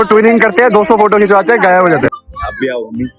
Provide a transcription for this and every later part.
Photo twinning करते हैं, 200 photo खिंचवाते हैं, गायब हो जाते हैं। अभी आओ मम्मी।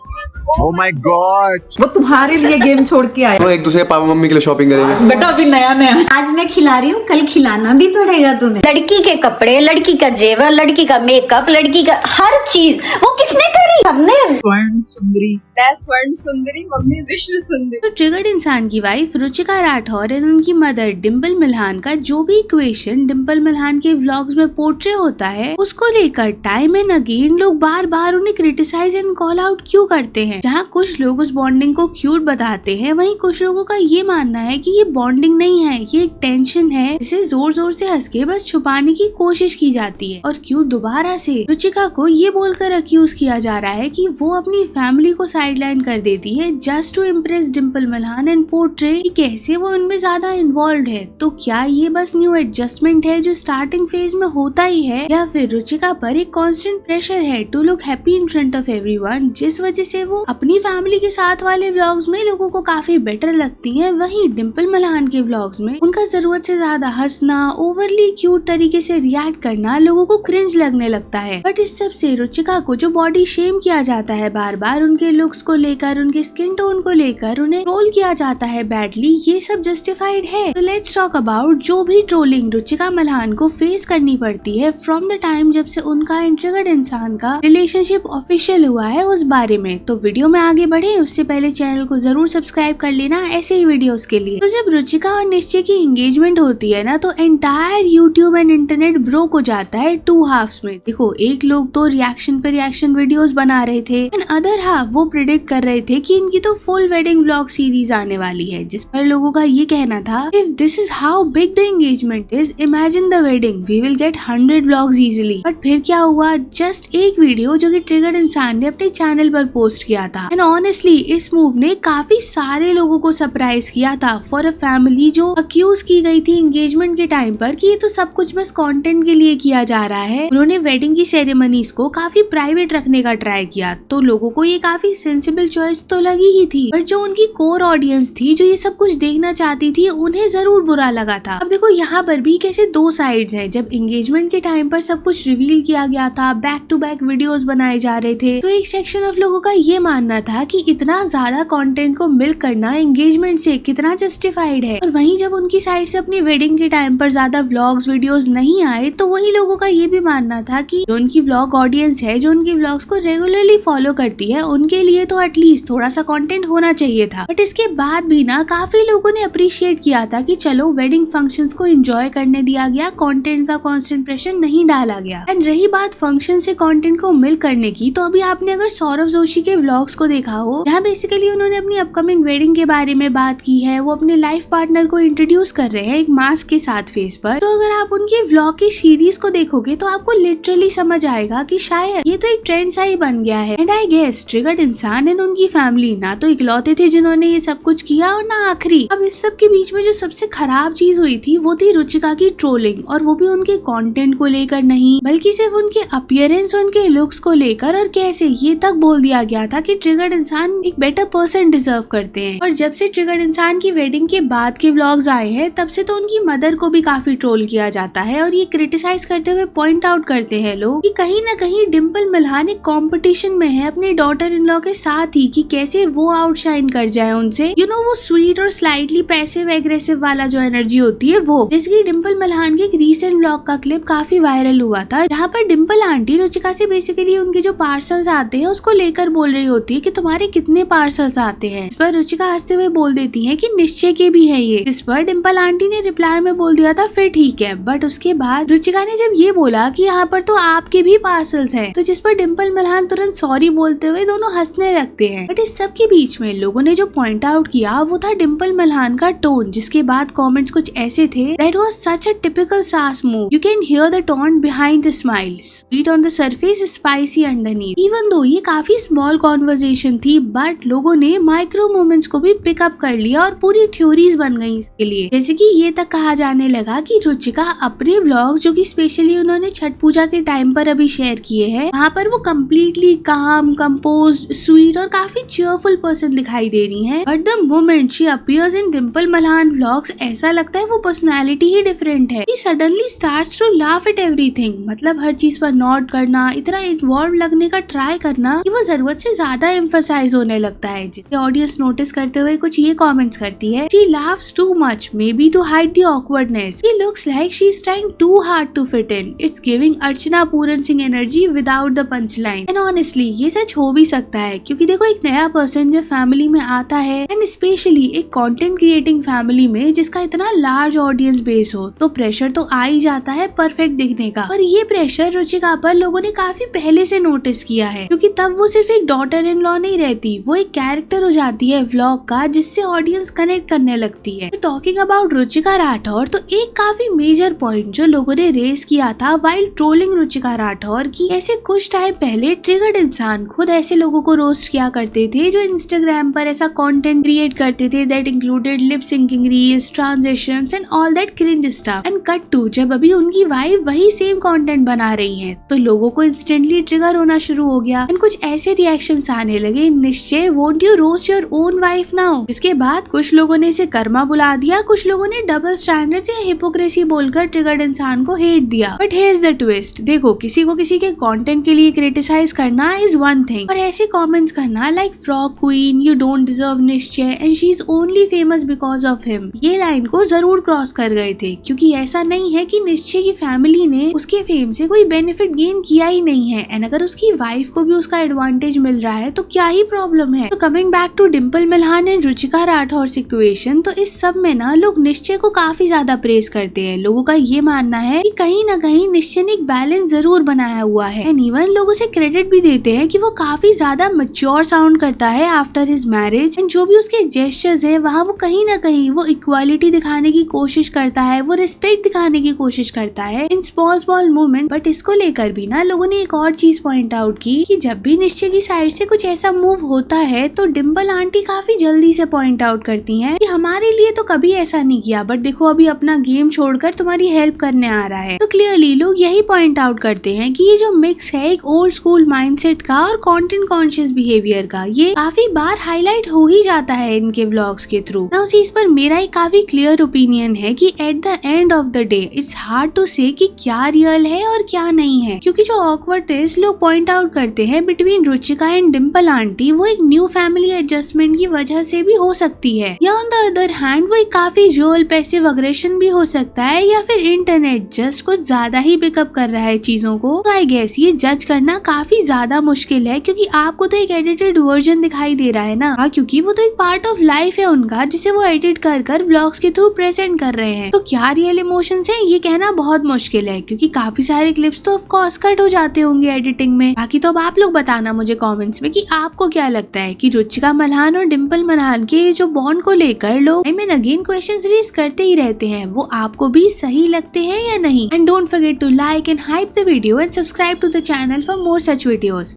Oh my God! वो तुम्हारे लिए गेम छोड़ के आया। तो एक दूसरे पापा मम्मी के लिए शॉपिंग करेंगे। बेटा अभी नया नया। आज मैं खिला रही हूँ, कल खिलाना भी पड़ेगा तुम्हें। लड़की के कपड़े, लड़की का जेवर, लड़की का मेकअप, लड़की का हर चीज वो किसने करी? हमने। स्वर्ण सुंदरी, मैं स्वर्ण सुंदरी, मम्मी विश्व सुंदरी। तो ट्रिगर्ड इंसान की वाइफ रुचिका राठौर और उनकी मदर डिम्पल मिल्हान का जो भी इक्वेशन डिम्पल मिल्हान के व्लॉग्स में पोर्ट्रे होता है, उसको लेकर टाइम एंड अगेन लोग बार बार उन्हें क्रिटिसाइज एंड कॉल आउट क्यों करते हैं। जहाँ कुछ लोग उस बॉन्डिंग को क्यूट बताते हैं, वहीं कुछ लोगों का ये मानना है कि ये बॉन्डिंग नहीं है, ये एक टेंशन है जिसे जोर जोर से हंस के बस छुपाने की कोशिश की जाती है। और क्यों दोबारा से रुचिका को ये बोलकर अक्यूज किया जा रहा है कि वो अपनी फैमिली को साइडलाइन कर देती है just to impress Dimple Malhan and portray कि कैसे वो इनमें ज्यादा इन्वॉल्व है। तो क्या ये बस न्यू एडजस्टमेंट है जो स्टार्टिंग फेज में होता ही है, या फिर रुचिका पर एक कांस्टेंट प्रेशर है to look happy in front of everyone, जिस वजह से वो अपनी फैमिली के साथ वाले व्लॉग्स में लोगों को काफी बेटर लगती हैं, वहीं डिम्पल मिल्हान के व्लॉग्स में उनका जरूरत से ज्यादा हंसना, ओवरली क्यूट तरीके से रिएक्ट करना लोगों को क्रिंज लगने लगता है। बट इस सब से रुचिका को जो बॉडी शेम किया जाता है बार बार, उनके लुक्स को लेकर, उनके स्किन टोन को लेकर उन्हें ट्रोल किया जाता है बैडली, ये सब जस्टिफाइड है। तो लेट्स टॉक अबाउट जो भी ट्रोलिंग रुचिका मिल्हान को फेस करनी पड़ती है फ्रॉम द टाइम जब से उनका ट्रिगर्ड इंसान का रिलेशनशिप ऑफिशियल हुआ है, उस बारे में। तो वीडियो में आगे बढ़े उससे पहले चैनल को जरूर सब्सक्राइब कर लेना ऐसे ही वीडियोस के लिए। तो जब रुचिका और निश्चय की एंगेजमेंट होती है ना, तो entire YouTube and internet broke हो जाता है टू हाफ्स में। देखो, एक लोग तो रिएक्शन पे रिएक्शन वीडियोस बना रहे थे एंड अदर हाफ वो प्रेडिक्ट कर रहे थे कि इनकी तो फुल वेडिंग व्लॉग सीरीज आने वाली है, जिस पर लोगों का ये कहना था, if this is how big the engagement is, imagine the wedding, we will get 100 vlogs easily. But फिर क्या हुआ, जस्ट एक वीडियो जो कि ट्रिगर्ड इंसान ने अपने चैनल पर पोस्ट किया था एंड ऑनेस्टली इस मूव ने काफी सारे लोगों को सरप्राइज किया था फॉर अ फैमिली जो अक्यूज की गई थी एंगेजमेंट के टाइम पर कि ये तो सब कुछ बस कंटेंट के लिए किया जा रहा है। उन्होंने वेडिंग की सेरेमनीज को काफी प्राइवेट रखने का ट्राई किया, तो लोगों को ये काफी सेंसिबल चॉइस तो लगी ही थी, बट जो उनकी कोर ऑडियंस थी जो ये सब कुछ देखना चाहती थी, उन्हें जरूर बुरा लगा था। अब देखो, यहाँ पर भी कैसे दो साइड्स हैं। जब एंगेजमेंट के टाइम पर सब कुछ रिवील किया गया था, बैक टू बैक वीडियोस बनाए जा रहे थे, तो एक सेक्शन ऑफ लोगों का ये मानना था कि इतना ज्यादा कंटेंट को मिल्क करना एंगेजमेंट से कितना जस्टिफाइड है। और वहीं जब उनकी साइड से अपनी वेडिंग के टाइम पर ज्यादा व्लॉग्स वीडियोस नहीं आए, तो वही लोगों का ये भी मानना था कि जो उनकी व्लॉग ऑडियंस है, जो उनकी व्लॉग्स को रेगुलरली फॉलो करती है, उनके लिए तो एटलीस्ट थोड़ा सा कंटेंट होना चाहिए था। बट इसके बाद भी ना काफी लोगों ने अप्रिशिएट किया था कि चलो वेडिंग फंक्शंस को एंजॉय करने दिया गया, कंटेंट का कांस्टेंट प्रेशर नहीं डाला गया। एंड रही बात फंक्शन से कंटेंट को मिल्क करने की, तो अभी आपने अगर सौरभ जोशी के व्लॉग्स को देखा हो, जहाँ बेसिकली उन्होंने अपनी अपकमिंग वेडिंग के बारे में बात की है, वो अपने लाइफ पार्टनर को इंट्रोड्यूस कर रहे हैं एक मास्क के साथ फेस पर। तो अगर आप उनके व्लॉग की सीरीज को देखोगे तो आपको लिटरली समझ आएगा कि शायद ये तो एक ट्रेंड सा ही बन गया है। एंड आई गेस ट्रिगर्ड इंसान एंड उनकी फैमिली ना तो इकलौते थे जिन्होंने ये सब कुछ किया और ना आखिरी। अब इस सब के बीच में जो सबसे खराब चीज हुई थी वो थी रुचिका की ट्रोलिंग, और वो भी उनके कंटेंट को लेकर नहीं, बल्कि सिर्फ उनके अपीयरेंस, उनके लुक्स को लेकर, और कैसे ये तक बोल दिया गया था कि ट्रिगर्ड इंसान एक बेटर पर्सन डिजर्व करते हैं। और जब से ट्रिगर्ड इंसान की वेडिंग के बाद के व्लॉग्स आए हैं, तब से तो उनकी मदर को भी काफी ट्रोल किया जाता है, और ये क्रिटिसाइज करते हुए पॉइंट आउट करते हैं लोग कि कहीं ना कहीं डिम्पल मिल्हान एक कॉम्पिटिशन में है अपनी डॉटर इन लॉ के साथ ही, कि कैसे वो आउटशाइन कर जाए उनसे। यू नो, वो स्वीट और स्लाइटली पैसिव एग्रेसिव वाला जो एनर्जी होती है वो। जैसे कि डिम्पल मिल्हान के एक रीसेंट व्लॉग का क्लिप काफी वायरल हुआ था, जहाँ पर डिम्पल आंटी रुचिका से बेसिकली उनके जो पार्सल्स आते हैं उसको लेकर बोल रही होती है कि तुम्हारे कितने पार्सल्स आते हैं। इस पर रुचिका हंसते हुए बोल देती है कि निश्चय के भी है ये। इस पर डिम्पल आंटी ने रिप्लाई में बोल दिया था फिर ठीक है। बट उसके बाद रुचिका ने जब ये बोला कि यहाँ पर तो आपके भी पार्सल्स हैं, तो जिस पर डिम्पल मिल्हान तुरंत सॉरी बोलते हुए दोनों हंसने लगते हैं। बट इस सब के बीच में लोगों ने जो पॉइंट आउट किया वो था डिम्पल मिल्हान का टोन, जिसके बाद कमेंट्स कुछ ऐसे थे, that was such a typical saas move, you can hear the tone behind the smile, sweet on the surface, spicy underneath. Even though ये काफी स्मॉल कॉन्वर्जेशन थी, बट लोगों ने माइक्रो मोमेंट्स को भी पिकअप कर लिया और पूरी थ्योरीज बन गई इसके लिए। जैसे कि ये तक कहा जाने लगा कि रुचिका अपने व्लॉग्स जो कि स्पेशली उन्होंने छठ पूजा के टाइम पर अभी शेयर किए हैं, वहाँ पर वो कम्प्लीटली काम, कंपोज्ड, स्वीट और काफी चीयरफुल पर्सन दिखाई दे रही है। But the moment she appears in Dimple Malhan vlogs, ऐसा लगता है वो पर्सनैलिटी ही डिफरेंट है। Suddenly starts to laugh at everything, मतलब हर चीज पर नोट करना, इतना इन्वॉल्व लगने का ट्राई करना कि वो जरूरत से ज्यादा एम्फसाइज होने लगता है, जिसे ऑडियंस नोटिस करते हुए कुछ ये कमेंट्स करती है, she laughs too much, maybe to hide the awkwardness. She looks like she's trying too hard to fit in. It's giving Archana Puran Singh energy without the punchline. And honestly, ये सच हो भी सकता है, क्योंकि देखो एक नया पर्सन जब फैमिली में आता है, एंड स्पेशली एक कंटेंट क्रिएटिंग फैमिली में जिसका इतना लार्ज ऑडियंस बेस हो, तो प्रेशर तो आ ही जाता है परफेक्ट दिखने का। और ये प्रेशर रुचिका पर लोगों ने काफी पहले से नोटिस किया है, क्योंकि तब वो सिर्फ एक डॉटर इन लॉ नहीं रहती, वो एक कैरेक्टर हो जाती है व्लॉग का, जिससे ऑडियंस कनेक्ट करने लगती है। टॉकिंग अबाउट रुचिका राठौर, तो एक काफी मेजर पॉइंट जो लोगों ने रेस किया था वाइल ट्रोलिंग रुचिका राठौर की, ऐसे कुछ टाइम पहले ट्रिगर्ड इंसान खुद ऐसे लोगों को रोस्ट किया करते थे जो इंस्टाग्राम पर ऐसा कंटेंट क्रिएट करते थे that included lip syncing reels, transitions and all that cringe stuff. And cut to जब अभी उनकी वाइफ वही सेम कंटेंट बना रही है, तो लोगों को इंस्टेंटली ट्रिगर होना शुरू हो गया एंड कुछ ऐसे रिएक्शंस आने लगे, निश्चय won't you roast your own wife now. इसके बाद कुछ लोगों ने इसे कर्मा बुला दिया, कुछ लोगों ने डबल स्टैंडर्ड या हिपोक्रेसी बोलकर ट्रिगर्ड इंसान को हेट दिया। But here is the twist, देखो किसी को किसी के कंटेंट के लिए क्रिटिसाइज करना इज वन थिंग, और ऐसे कमेंट्स करना like frock queen, you don't deserve Nischay and she is only famous because of him, ये लाइन को जरूर क्रॉस कर गए थे, क्योंकि ऐसा नहीं है कि निश्चय की फैमिली ने उसके फेम से कोई बेनिफिट गेन किया ही नहीं है, एंड अगर उसकी वाइफ को भी उसका एडवांटेज मिल रहा है तो क्या ही प्रॉब्लम है। तो coming back to Dimple Malhan and Ruchika Rathore situation, तो इस सब में ना लोग निश्चय को काफी ज्यादा प्रेज करते हैं। लोगों का ये मानना है कि कहीं ना कहीं निश्चय ने एक बैलेंस जरूर बनाया हुआ है, एंड इवन लोग उसे क्रेडिट भी देते हैं कि वो काफी ज्यादा मैच्योर साउंड करता है आफ्टर हिज मैरिज, एंड जो भी उसके जेस्चर्स है वहाँ वो कहीं ना कहीं वो इक्वालिटी दिखाने की कोशिश करता है, वो रिस्पेक्ट दिखाने की कोशिश करता है इन स्मॉल मोमेंट। बट इसको लेकर भी ना लोगों ने एक और चीज पॉइंट आउट की कि जब भी निश्चय की साइड से कुछ ऐसा मूव होता है तो डिम्पल आंटी काफी जल्दी से पॉइंट आउट करती हैं कि हमारे लिए तो कभी ऐसा नहीं किया, बट देखो अभी अपना गेम छोड़कर तुम्हारी हेल्प करने आ रहा है। तो क्लियरली लोग यही पॉइंट आउट करते हैं कि ये जो मिक्स है एक ओल्ड स्कूल माइंडसेट का और कंटेंट कॉन्शियस बिहेवियर का, ये काफी बार हाईलाइट हो ही जाता है इनके व्लॉग्स के थ्रू। नाउ इस पर मेरा एक काफी क्लियर ओपिनियन है कि at the end of the day it's hard to say कि क्या रियल है और क्या नहीं है, क्योंकि जो ऑकवर्डनेस लोग पॉइंट आउट करते हैं between Ruchika and Dimple aunty, वो एक न्यू फैमिली एडजस्टमेंट की वजह से भी हो सकती है, या ऑन द अदर हैंड वो एक काफी रियल पैसिव अग्रेशन भी हो सकता है, या फिर इंटरनेट जस्ट कुछ ज्यादा ही पिकअप कर रहा है चीजों को। तो आई गेस ये जज करना काफी ज्यादा मुश्किल है, क्योंकि आपको तो एक एडिटेड वर्जन दिखाई दे रहा है ना, क्योंकि वो तो एक पार्ट ऑफ लाइफ है उनका जिसे वो एडिट कर ब्लॉग्स के थ्रू प्रेजेंट कर रहे हैं। तो क्या रियल इमोशंस है ये कहना बहुत मुश्किल है, क्योंकि काफी सारे क्लिप्स तो ऑफ कोर्स कट हो जाते होंगे एडिटिंग में। बाकी तो अब आप लोग बताना मुझे कमेंट्स में कि आपको क्या लगता है कि रुचिका मल्हान और डिम्पल मल्हान के जो बॉन्ड को लेकर लोग अगेन क्वेश्चंस रेज करते ही रहते हैं, वो आपको भी सही लगते हैं या नहीं। And don't forget to like and hype the video and subscribe to the channel for more such videos.